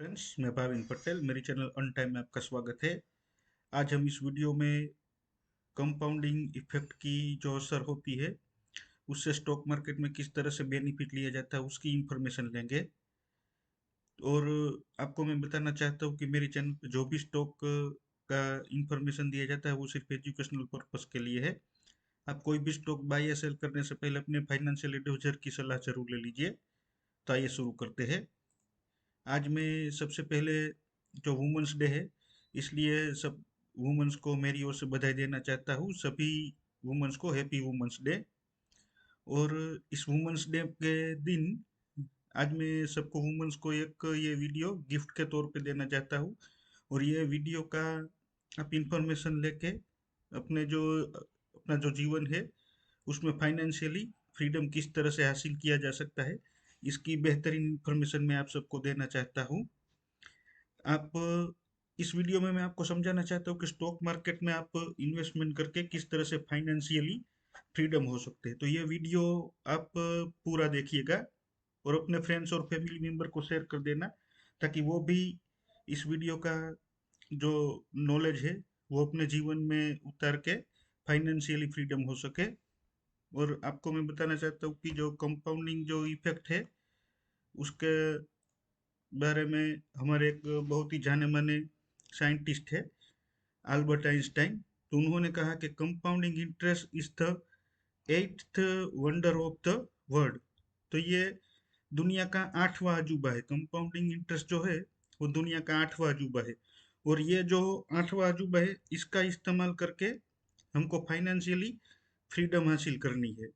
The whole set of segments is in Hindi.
फ्रेंड्स, मैं भाविन पटेल। मेरी चैनल अन टाइम में आपका स्वागत है। आज हम इस वीडियो में कंपाउंडिंग इफेक्ट की जो असर होती है उससे स्टॉक मार्केट में किस तरह से बेनिफिट लिया जाता है उसकी इंफॉर्मेशन लेंगे। और आपको मैं बताना चाहता हूँ कि मेरी चैनल पे जो भी स्टॉक का इंफॉर्मेशन दिया जाता है वो सिर्फ एजुकेशनल पर्पस के लिए है। आप कोई भी स्टॉक बाय या सेल करने से पहले अपने फाइनेंशियल एडवाइजर की सलाह जरूर ले लीजिए। तो आइए शुरू करते हैं। आज मैं सबसे पहले जो वुमेंस डे है, इसलिए सब वुमेन्स को मेरी ओर से बधाई देना चाहता हूँ। सभी वुमेन्स को हैप्पी वुमेंस डे। और इस वुमेंस डे के दिन आज मैं सबको वुमेन्स को एक ये वीडियो गिफ्ट के तौर पे देना चाहता हूँ। और ये वीडियो का आप इंफॉर्मेशन लेके अपने जो अपना जो जीवन है उसमें फाइनेंशियली फ्रीडम किस तरह से हासिल किया जा सकता है, इसकी बेहतरीन इंफॉर्मेशन मैं आप सबको देना चाहता हूँ। आप इस वीडियो में मैं आपको समझाना चाहता हूँ कि स्टॉक मार्केट में आप इन्वेस्टमेंट करके किस तरह से फाइनेंशियली फ्रीडम हो सकते हैं। तो ये वीडियो आप पूरा देखिएगा और अपने फ्रेंड्स और फैमिली मेम्बर को शेयर कर देना, ताकि वो भी इस वीडियो का जो नॉलेज है वो अपने जीवन में उतार के फाइनेंशियली फ्रीडम हो सके। और आपको मैं बताना चाहता हूँ कि जो कंपाउंडिंग जो इफेक्ट है उसके बारे में हमारे एक बहुत ही जाने माने साइंटिस्ट है, अल्बर्ट आइंस्टाइन। तो उन्होंने कहा कि compounding interest is the eighth wonder of the world. तो ये दुनिया का आठवां अजूबा है। कंपाउंडिंग इंटरेस्ट जो है वो दुनिया का आठवां अजूबा है। और ये जो आठवां अजूबा है इसका इस्तेमाल करके हमको फाइनेंशियली फ्रीडम हासिल करनी है।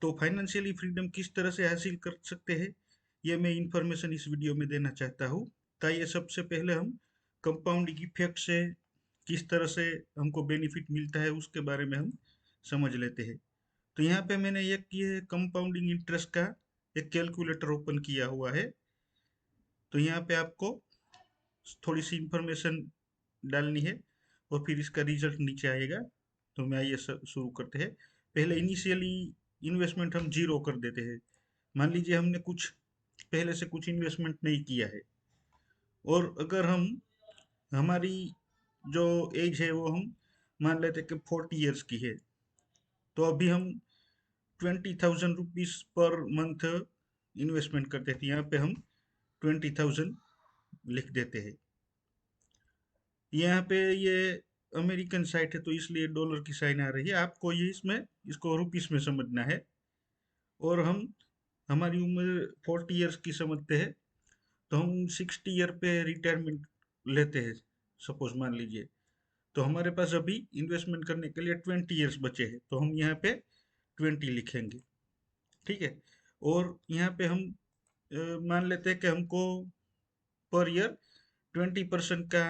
तो फाइनेंशियली फ्रीडम किस तरह से हासिल कर सकते हैं, ये मैं इंफॉर्मेशन इस वीडियो में देना चाहता हूँ। ताकि सबसे पहले हम कंपाउंडिंग इफेक्ट से किस तरह से हमको बेनिफिट मिलता है उसके बारे में हम समझ लेते हैं। तो यहाँ पे मैंने एक ये कंपाउंडिंग इंटरेस्ट का एक कैलकुलेटर ओपन किया हुआ है। तो यहाँ पे आपको थोड़ी सी इंफॉर्मेशन डालनी है और फिर इसका रिजल्ट नीचे आएगा। तो मैं आइए शुरू करते हैं। पहले इनिशियली इन्वेस्टमेंट हम जीरो कर देते हैं। मान लीजिए हमने कुछ पहले से कुछ इन्वेस्टमेंट नहीं किया है, और अगर हम हमारी जो एज है वो हम मान लेते हैं कि 40 ईयर्स की है, तो अभी हम 20,000 रुपीज पर मंथ इन्वेस्टमेंट करते थे। यहाँ पे हम 20,000 लिख देते हैं। यहाँ पे ये अमेरिकन साइट है तो इसलिए डॉलर की साइन आ रही है। आपको ये इसमें इसको रुपीस में समझना है। और हम हमारी उम्र 40 ईयर्स की समझते हैं, तो हम 60 ईयर पे रिटायरमेंट लेते हैं। सपोज मान लीजिए, तो हमारे पास अभी इन्वेस्टमेंट करने के लिए 20 ईयर्स बचे हैं, तो हम यहाँ पे 20 लिखेंगे। ठीक है। और यहाँ पे हम मान लेते हैं कि हमको पर ईयर 20% का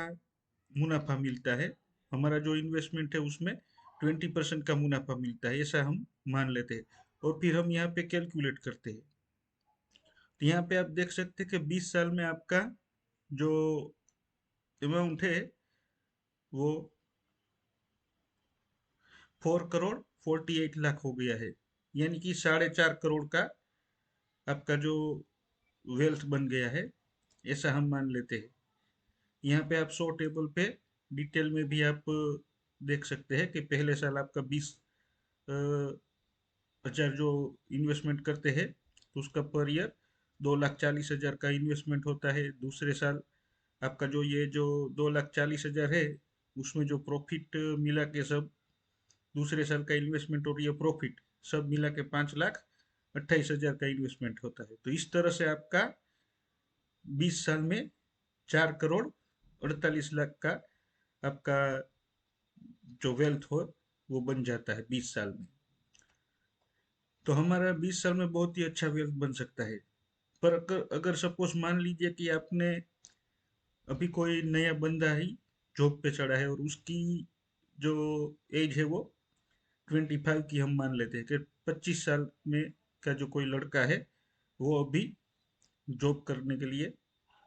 मुनाफा मिलता है। हमारा जो इन्वेस्टमेंट है उसमें 20% का मुनाफा मिलता है, ऐसा हम मान लेते हैं। और फिर हम यहाँ पे कैलकुलेट करते हैं। तो यहाँ पे आप देख सकते हैं कि 20 साल में आपका जो अमाउंट है वो 4 करोड़ 48 लाख हो गया है। यानी कि 4.5 करोड़ का आपका जो वेल्थ बन गया है, ऐसा हम मान लेते हैं। यहाँ पे आप 100 टेबल पे डिटेल में भी आप देख सकते हैं कि पहले साल आपका 20 हजार जो इन्वेस्टमेंट करते हैं तो उसका पर ईयर 2,40,000 का इन्वेस्टमेंट होता है। दूसरे साल आपका जो ये जो 2,40,000 है उसमें जो प्रॉफिट मिला के सब दूसरे साल का इन्वेस्टमेंट और ये प्रॉफिट सब मिला के 5,28,000 का इन्वेस्टमेंट होता है। तो इस तरह से आपका 20 साल में 4 करोड़ 48 लाख का आपका जो वेल्थ हो वो बन जाता है 20 साल में। तो हमारा 20 साल में बहुत ही अच्छा वेल्थ बन सकता है। पर अगर अगर सपोज मान लीजिए कि आपने अभी कोई नया बंदा ही जॉब पे चढ़ा है और उसकी जो एज है वो 25 की हम मान लेते हैं कि 25 साल में का जो कोई लड़का है वो अभी जॉब करने के लिए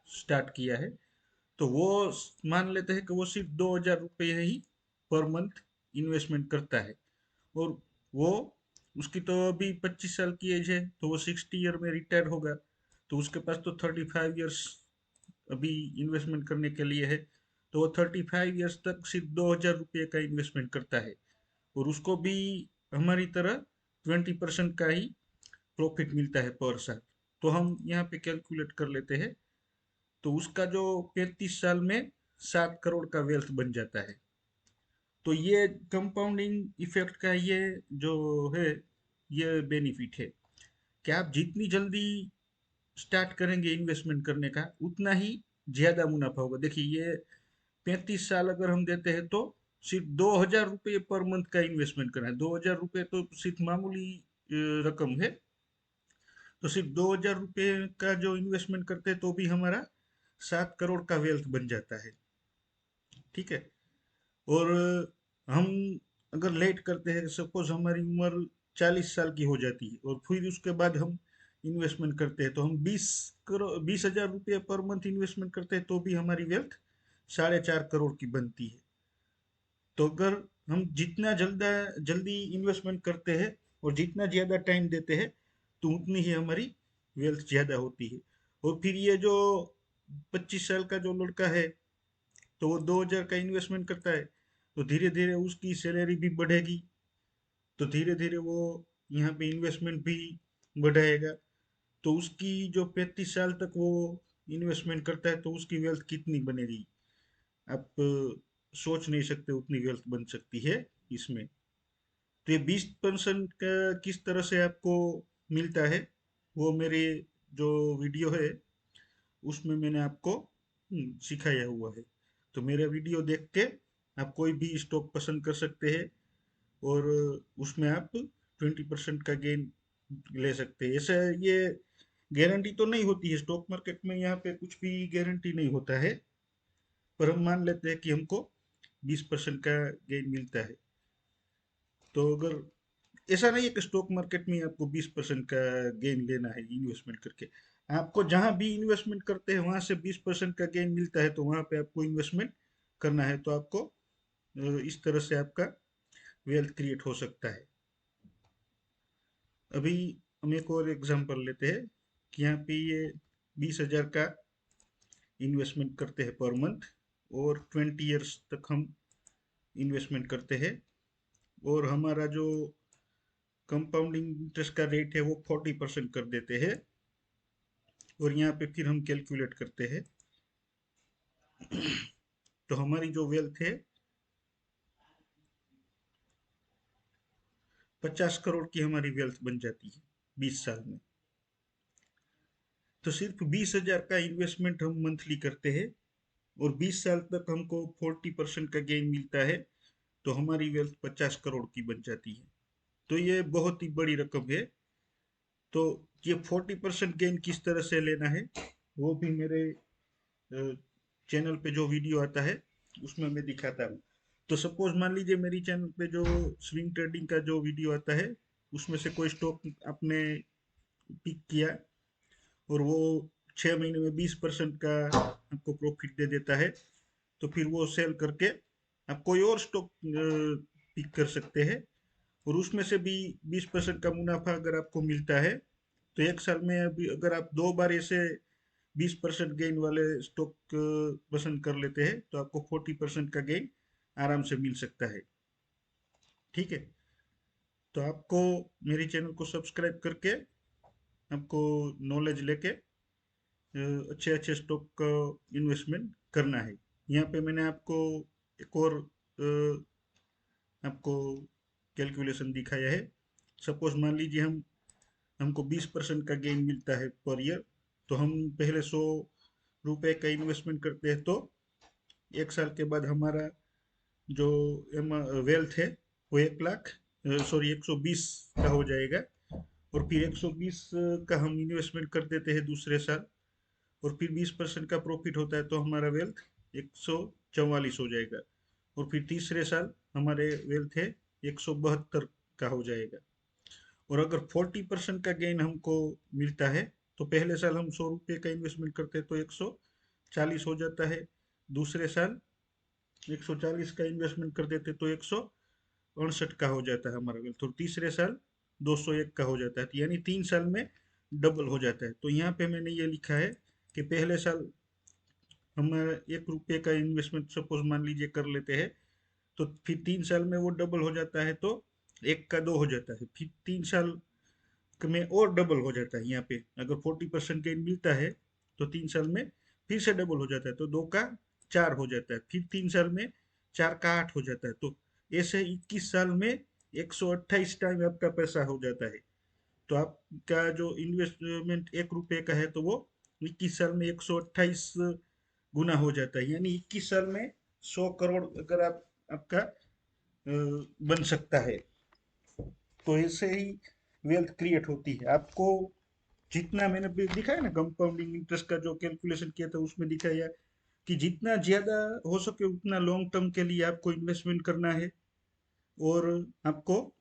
स्टार्ट किया है, तो वो मान लेते हैं कि वो सिर्फ 2,000 रुपये ही पर मंथ इन्वेस्टमेंट करता है। और वो उसकी तो अभी 25 साल की एज है, तो वो 60 ईयर में रिटायर होगा। तो उसके पास तो 35 ईयर्स अभी इन्वेस्टमेंट करने के लिए है, तो वो 35 ईयर्स तक सिर्फ 2,000 रुपये का इन्वेस्टमेंट करता है, और उसको भी हमारी तरह 20% का ही प्रॉफिट मिलता है पर साल। तो हम यहाँ पे कैलकुलेट कर लेते हैं, तो उसका जो 35 साल में 7 करोड़ का वेल्थ बन जाता है। तो ये कंपाउंडिंग इफेक्ट का ये जो है, ये बेनिफिट है कि आप जितनी जल्दी स्टार्ट करेंगे इन्वेस्टमेंट करने का, उतना ही ज्यादा मुनाफा होगा। देखिए, ये 35 साल अगर हम देते हैं तो सिर्फ 2,000 रुपये पर मंथ का इन्वेस्टमेंट करना है। 2,000 रुपये तो सिर्फ मामूली रकम है। तो सिर्फ 2,000 रुपये का जो इन्वेस्टमेंट करते हैं तो भी हमारा 7 करोड़ का वेल्थ बन जाता है। ठीक है। और हम अगर लेट करते हैं, सपोज हमारी उम्र 40 साल की हो जाती है, और फिर उसके बाद हम इन्वेस्टमेंट करते हैं, तो हम 20,000 रुपये पर मंथ इन्वेस्टमेंट करते हैं तो भी हमारी वेल्थ 4.5 करोड़ की बनती है। तो अगर हम जितना जल्दी इन्वेस्टमेंट करते हैं और जितना ज़्यादा टाइम देते हैं, तो उतनी ही हमारी वेल्थ ज़्यादा होती है। और फिर ये जो 25 साल का जो लड़का है, तो वो 2,000 का इन्वेस्टमेंट करता है, तो धीरे धीरे उसकी सैलरी भी बढ़ेगी, तो धीरे धीरे वो यहाँ पे इन्वेस्टमेंट भी बढ़ाएगा। तो उसकी जो 35 साल तक वो इन्वेस्टमेंट करता है, तो उसकी वेल्थ कितनी बनेगी, आप सोच नहीं सकते उतनी वेल्थ बन सकती है इसमें। तो ये 20% का किस तरह से आपको मिलता है, वो मेरे जो वीडियो है उसमें मैंने आपको सिखाया हुआ है। तो मेरा वीडियो देख के आप कोई भी स्टॉक पसंद कर सकते हैं, और उसमें आप 20% का गेन ले सकते हैं। ऐसा ये गारंटी तो नहीं होती है स्टॉक मार्केट में, यहाँ पे कुछ भी गारंटी नहीं होता है, पर हम मान लेते हैं कि हमको 20% का गेन मिलता है। तो अगर ऐसा नहीं है कि स्टॉक मार्केट में आपको 20% का गेन लेना है इन्वेस्टमेंट करके, आपको जहां भी इन्वेस्टमेंट करते हैं वहां से 20% का गेन मिलता है, तो वहां पे आपको इन्वेस्टमेंट करना है। तो आपको इस तरह से आपका वेल्थ क्रिएट हो सकता है। अभी हम एक और एग्जांपल लेते हैं कि यहाँ पे ये 20,000 का इन्वेस्टमेंट करते हैं पर मंथ, और 20 ईयर्स तक हम इन्वेस्टमेंट करते हैं, और हमारा जो कंपाउंडिंग इंटरेस्ट का रेट है वो 40% कर देते हैं। और यहाँ पे फिर हम कैलकुलेट करते हैं, तो हमारी जो वेल्थ है 50 करोड़ की हमारी वेल्थ बन जाती है 20 साल में। तो सिर्फ 20,000 का इन्वेस्टमेंट हम मंथली करते हैं, और 20 साल तक हमको 40% का गेन मिलता है, तो हमारी वेल्थ 50 करोड़ की बन जाती है। तो ये बहुत ही बड़ी रकम है। तो ये 40% गेन किस तरह से लेना है, वो भी मेरे चैनल पे जो वीडियो आता है उसमें मैं दिखाता हूँ। तो सपोज मान लीजिए मेरी चैनल पे जो स्विंग ट्रेडिंग का जो वीडियो आता है, उसमें से कोई स्टॉक आपने पिक किया, और वो 6 महीने में 20% का आपको प्रॉफिट दे देता है, तो फिर वो सेल करके आप कोई और स्टॉक पिक कर सकते हैं, और उसमें से भी 20% का मुनाफा अगर आपको मिलता है, तो एक साल में अभी अगर आप 2 बार ऐसे 20% गेन वाले स्टॉक पसंद कर लेते हैं, तो आपको 40% का गेन आराम से मिल सकता है। ठीक है। तो आपको मेरी चैनल को सब्सक्राइब करके आपको नॉलेज लेके अच्छे अच्छे स्टॉक का इन्वेस्टमेंट करना है। यहाँ पे मैंने आपको एक और आपको कैलकुलेशन दिखाया है। सपोज मान लीजिए हमको 20% का गेन मिलता है पर ईयर, तो हम पहले 100 रुपए का इन्वेस्टमेंट करते हैं, तो एक साल के बाद हमारा जो वेल्थ है वो 1 लाख, सॉरी 120 का हो जाएगा। और फिर 120 का हम इन्वेस्टमेंट कर देते हैं दूसरे साल, और फिर 20% का प्रॉफिट होता है, तो हमारा वेल्थ 144 हो जाएगा। और फिर तीसरे साल हमारे वेल्थ है 172 का हो जाएगा। और अगर 40% का गेन हमको मिलता है, तो पहले साल हम 100 रुपये का इन्वेस्टमेंट करते हैं तो 140 हो जाता है। दूसरे साल 140 का इन्वेस्टमेंट कर देते तो 168 का हो जाता है हमारा वेल्थ, और तीसरे साल 201 का हो जाता है। यानी 3 साल में डबल हो जाता है। तो यहाँ पे मैंने ये लिखा है कि पहले साल हम 1 रुपये का इन्वेस्टमेंट सपोज मान लीजिए कर लेते हैं, तो फिर 3 साल में वो डबल हो जाता है, तो 1 का 2 हो जाता है, फिर 3 साल में और डबल हो जाता है। यहाँ पे अगर 40% गेन मिलता है तो 3 साल में फिर से डबल हो जाता है, तो 2 का 4 हो जाता है, फिर 3 साल में 4 का 8 हो जाता है। तो ऐसे 21 साल में 128 टाइम आपका पैसा हो जाता है। तो आपका जो इन्वेस्टमेंट 1 रुपये का है, तो वो 21 साल में 128 गुना हो जाता है, यानी 21 साल में 100 करोड़ अगर आपका बन सकता है। तो ऐसे ही वेल्थ क्रिएट होती है। आपको जितना मैंने भी दिखाया ना, कंपाउंडिंग इंटरेस्ट का जो कैलकुलेशन किया था उसमें दिखाया कि जितना ज्यादा हो सके उतना लॉन्ग टर्म के लिए आपको इन्वेस्टमेंट करना है, और आपको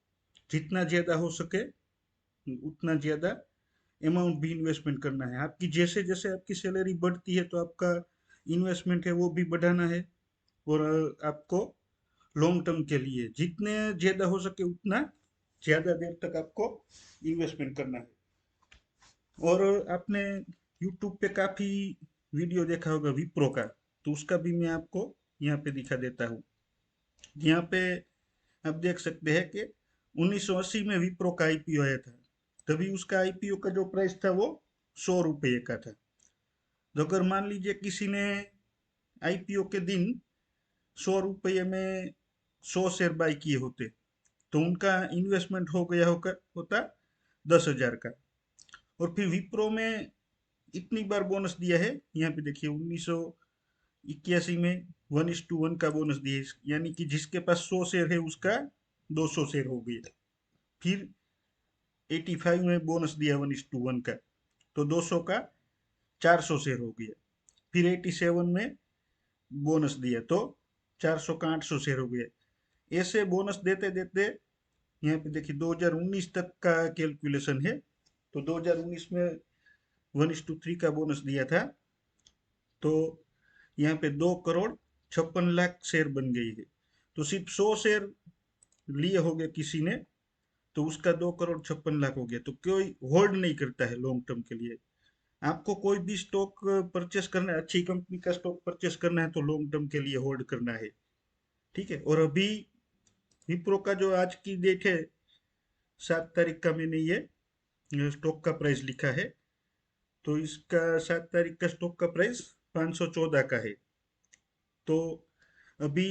जितना ज्यादा हो सके उतना ज्यादा अमाउंट भी इन्वेस्टमेंट करना है। आपकी जैसे जैसे आपकी सैलरी बढ़ती है, तो आपका इन्वेस्टमेंट है वो भी बढ़ाना है। और आपको लॉन्ग टर्म के लिए जितने ज्यादा हो सके उतना ज्यादा देर तक आपको इन्वेस्टमेंट करना है। और आपने यूट्यूब पे काफी वीडियो देखा होगा विप्रो का, तो उसका भी मैं आपको यहाँ पे दिखा देता हूँ। यहाँ पे आप देख सकते हैं कि 1980 में विप्रो का आईपीओ आया था। तभी उसका आईपीओ का जो प्राइस था वो 100 रुपये का था। तो अगर मान लीजिए किसी ने आईपीओ के दिन 100 रुपये में 100 शेयर बाय किए होते, तो उनका इन्वेस्टमेंट हो गया होता 10,000 का। और फिर विप्रो में इतनी बार बोनस दिया है, यहाँ पे देखिए 1981 में 1:1 का बोनस दिया है, यानी कि जिसके पास 100 शेयर है उसका 200 शेयर हो गया। फिर 85 में बोनस दिया 1:1 का, तो 200 का 400 शेयर हो गया। फिर 87 में बोनस दिया, तो 400 का 800 शेयर हो गया। ऐसे बोनस देते देते यहाँ पे देखिए 2019 तक का कैलकुलेशन है। तो 2019 में 1:3 का बोनस दिया था, तो यहाँ पे 2 करोड़ 56 लाख शेयर बन गई है। तो सिर्फ 100 शेयर लिए हो गए किसी ने, तो उसका 2 करोड़ 56 लाख हो गया। तो कोई होल्ड नहीं करता है लॉन्ग टर्म के लिए। आपको कोई भी स्टॉक परचेस करना है, अच्छी कंपनी का स्टॉक परचेस करना है, तो लॉन्ग टर्म के लिए होल्ड करना है। ठीक है। और अभी विप्रो का जो आज की डेट है, 7 तारीख का, मैंने ये स्टॉक का प्राइस लिखा है। तो इसका 7 तारीख का स्टॉक का प्राइस 514 का है। तो अभी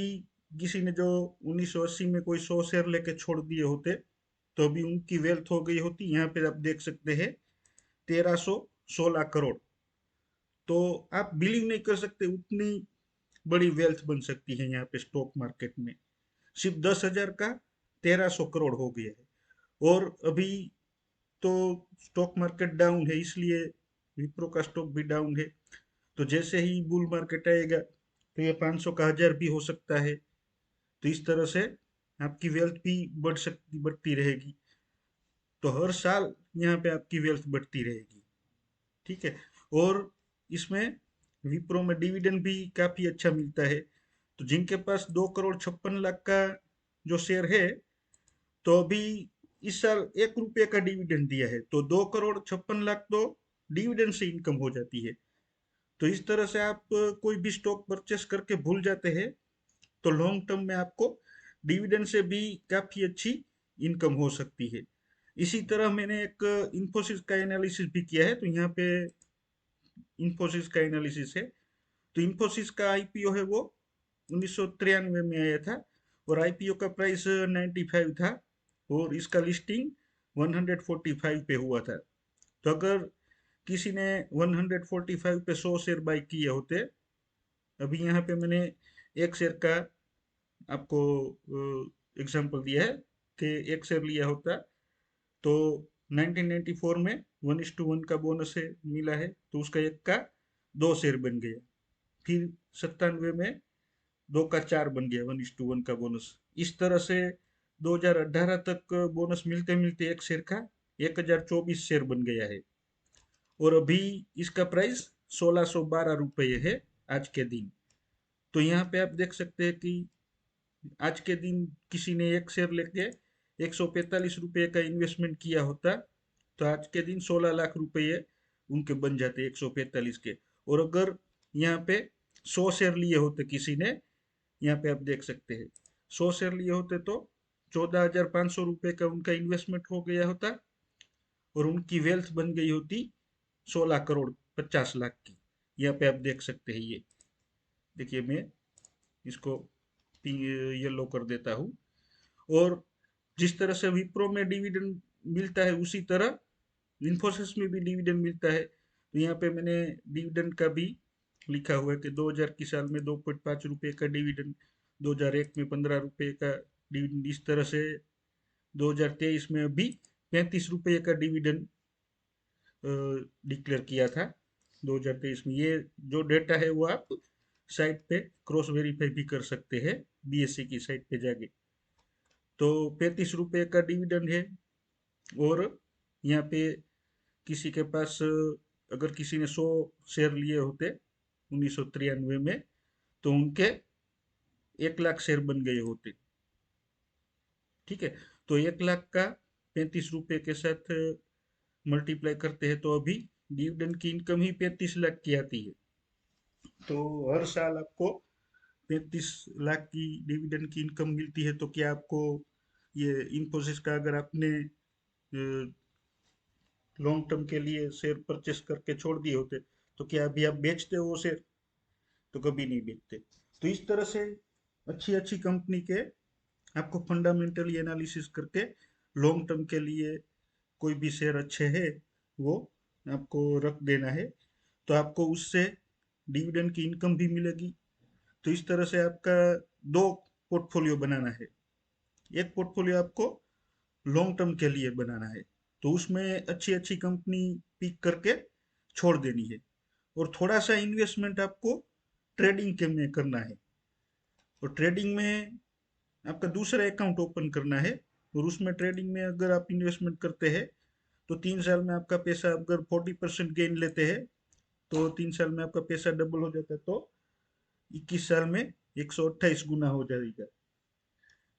किसी ने जो 1980 में कोई 100 शेयर लेके छोड़ दिए होते, तो अभी उनकी वेल्थ हो गई होती, यहाँ पे आप देख सकते हैं, 1316 करोड़। तो आप बिलीव नहीं कर सकते उतनी बड़ी वेल्थ बन सकती है यहाँ पे स्टॉक मार्केट में। सिर्फ 10,000 का 1300 करोड़ हो गया है। और अभी तो स्टॉक मार्केट डाउन है, इसलिए विप्रो का स्टॉक भी डाउन है। तो जैसे ही बुल मार्केट आएगा, तो ये 500 का 1000 भी हो सकता है। तो इस तरह से आपकी वेल्थ भी बढ़ती रहेगी। तो हर साल यहाँ पे आपकी वेल्थ बढ़ती रहेगी। ठीक है। और इसमें विप्रो में डिविडेंड भी काफी अच्छा मिलता है। तो जिनके पास 2 करोड़ 56 लाख का जो शेयर है, तो अभी इस साल 1 रुपये का डिविडेंड दिया है, तो 2 करोड़ 56 लाख तो डिविडेंड से इनकम हो जाती है। तो इस तरह से आप कोई भी स्टॉक परचेस करके भूल जाते हैं, तो लॉन्ग टर्म में आपको डिविडेंड से भी काफी अच्छी इनकम हो सकती है। इसी तरह मैंने एक इंफोसिस का एनालिसिस भी किया है। तो यहाँ पे इंफोसिस का एनालिसिस है। तो इंफोसिस का आईपीओ है वो 1993 में आया था, और आईपीओ का प्राइस 95 था, और इसका लिस्टिंग 145 पे हुआ था। तो अगर किसी ने 145 पे 100 शेयर बाई किए होते, अभी यहाँ पे मैंने एक शेयर का आपको एग्जांपल दिया है कि एक शेयर लिया होता, तो 1994 में 1:1 का बोनस है मिला है, तो उसका 1 का 2 शेयर बन गया। फिर 97 में 2 का 4 बन गया 1:1 का बोनस। इस तरह से 2018 तक बोनस मिलते मिलते एक शेयर का 1024 शेयर बन गया है। और अभी इसका प्राइस 1612 रुपये है आज के दिन। तो यहाँ पे आप देख सकते हैं कि आज के दिन किसी ने एक शेयर लेके 145 रुपये का इन्वेस्टमेंट किया होता, तो आज के दिन 16 लाख रुपये उनके बन जाते 145 के। और अगर यहाँ पे 100 शेयर लिए होते किसी ने, यहाँ पे आप देख सकते हैं 100 शेयर लिए होते तो 14,500 रुपये का उनका इन्वेस्टमेंट हो गया होता और उनकी वेल्थ बन गई होती 16 करोड़ 50 लाख की। यहाँ पे आप देख सकते हैं ये, देखिए मैं इसको येलो कर देता हूँ। और जिस तरह से विप्रो में डिविडेंड मिलता है उसी तरह इन्फोसिस में भी डिविडेंड मिलता है। तो यहाँ पे मैंने डिविडेंड का भी लिखा हुआ है कि 2000 की साल में 2.5 रुपये का डिविडेंड, 2001 में 15 रुपये का डिविडेंड, इस तरह से 2023 में भी 35 रुपये का डिविडेंड डिक्लेयर किया था 2023 में। ये जो डेटा है वो आप साइट पे क्रॉस वेरीफाई भी कर सकते हैं, बीएससी की साइट पे जाके। तो 35 रुपये का डिविडेंड है। और यहाँ पे किसी के पास अगर किसी ने 100 शेयर लिए होते 1993 में, तो उनके 1 लाख शेयर बन गए होते। ठीक है, तो 1 लाख का 35 रुपये के साथ मल्टीप्लाई करते हैं तो अभी डिविडेंड की इनकम ही 35 लाख की आती है। तो हर साल आपको 35 लाख की डिविडेंड की इनकम मिलती है। तो क्या आपको ये इन्फोसिस का अगर आपने लॉन्ग टर्म के लिए शेयर परचेस करके छोड़ दिए होते तो क्या अभी आप बेचते हो वो शेयर? तो कभी नहीं बेचते। तो इस तरह से अच्छी अच्छी कंपनी के आपको फंडामेंटली एनालिसिस करके लॉन्ग टर्म के लिए कोई भी शेयर अच्छे है वो आपको रख देना है, तो आपको उससे डिविडेंड की इनकम भी मिलेगी। तो इस तरह से आपका दो पोर्टफोलियो बनाना है। एक पोर्टफोलियो आपको लॉन्ग टर्म के लिए बनाना है, तो उसमें अच्छी अच्छी कंपनी पिक करके छोड़ देनी है। और थोड़ा सा इन्वेस्टमेंट आपको ट्रेडिंग के में करना है। और ट्रेडिंग में आपका दूसरा अकाउंट ओपन करना है। और उसमें ट्रेडिंग में अगर आप इन्वेस्टमेंट करते हैं तो 3 साल में आपका पैसा, अगर 40% गेन लेते हैं तो 3 साल में आपका पैसा डबल हो जाता है। तो 21 साल में 128 गुना हो जाएगा।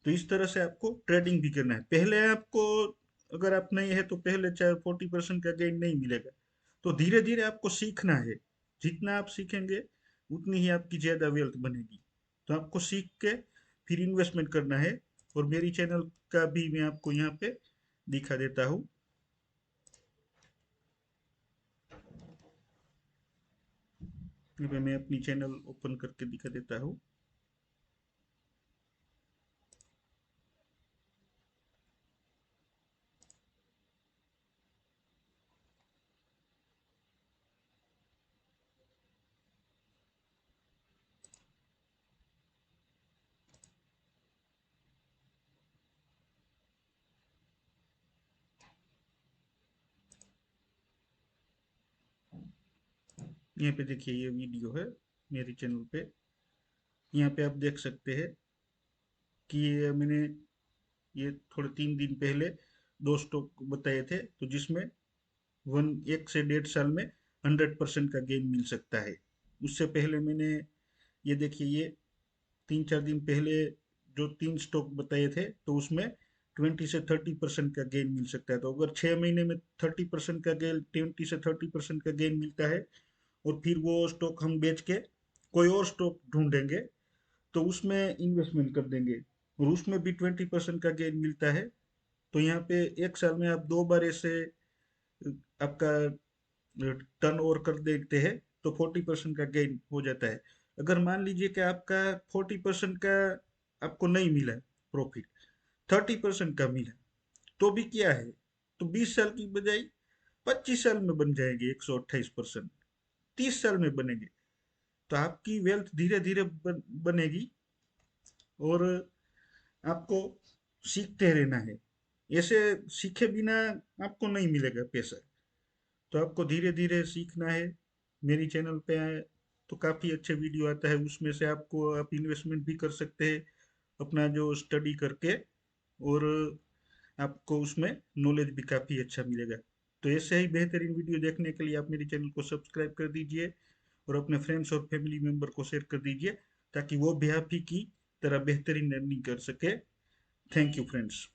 तो इस तरह से आपको ट्रेडिंग भी करना है। पहले आपको, अगर आप नहीं है तो पहले चाहे 40% का गेन नहीं मिलेगा। तो धीरे धीरे आपको सीखना है। जितना आप सीखेंगे उतनी ही आपकी ज्यादा वेल्थ बनेगी। तो आपको सीख के फिर इन्वेस्टमेंट करना है। और मेरी चैनल का भी मैं आपको यहाँ पे दिखा देता हूँ। यहाँ पे मैं अपनी चैनल ओपन करके दिखा देता हूँ। यहाँ पे देखिए ये वीडियो है मेरी चैनल पे। यहाँ पे आप देख सकते हैं कि ये मैंने ये थोड़े 3 दिन पहले दो स्टॉक बताए थे, तो जिसमें वन 1 से 1.5 साल में 100% का गेन मिल सकता है। उससे पहले मैंने ये देखिए ये 3 4 दिन पहले जो 3 स्टॉक बताए थे तो उसमें 20 से 30% का गेन मिल सकता है। तो अगर 6 महीने में 30% का गेन, 20 से 30% का गेन मिलता है और फिर वो स्टॉक हम बेच के कोई और स्टॉक ढूंढेंगे तो उसमें इन्वेस्टमेंट कर देंगे और उसमें भी 20% का गेन मिलता है। तो यहाँ पे 1 साल में आप 2 बार ऐसे आपका टर्न ओवर कर देते हैं तो 40% का गेन हो जाता है। अगर मान लीजिए कि आपका 40% का आपको नहीं मिला प्रॉफिट, 30% का मिला, तो भी क्या है, तो 20 साल की बजाय 25 साल में बन जाएंगे 128%, 30 साल में बनेंगे। तो आपकी वेल्थ धीरे धीरे बनेगी। और आपको सीखते रहना है। ऐसे सीखे बिना आपको नहीं मिलेगा पैसा। तो आपको धीरे धीरे सीखना है। मेरी चैनल पे आए तो काफ़ी अच्छे वीडियो आता है, उसमें से आपको आप इन्वेस्टमेंट भी कर सकते हैं अपना जो स्टडी करके। और आपको उसमें नॉलेज भी काफ़ी अच्छा मिलेगा। तो ऐसे ही बेहतरीन वीडियो देखने के लिए आप मेरे चैनल को सब्सक्राइब कर दीजिए और अपने फ्रेंड्स और फैमिली मेम्बर को शेयर कर दीजिए ताकि वो भी आप ही की तरह बेहतरीन अर्निंग कर सके। Thank you friends.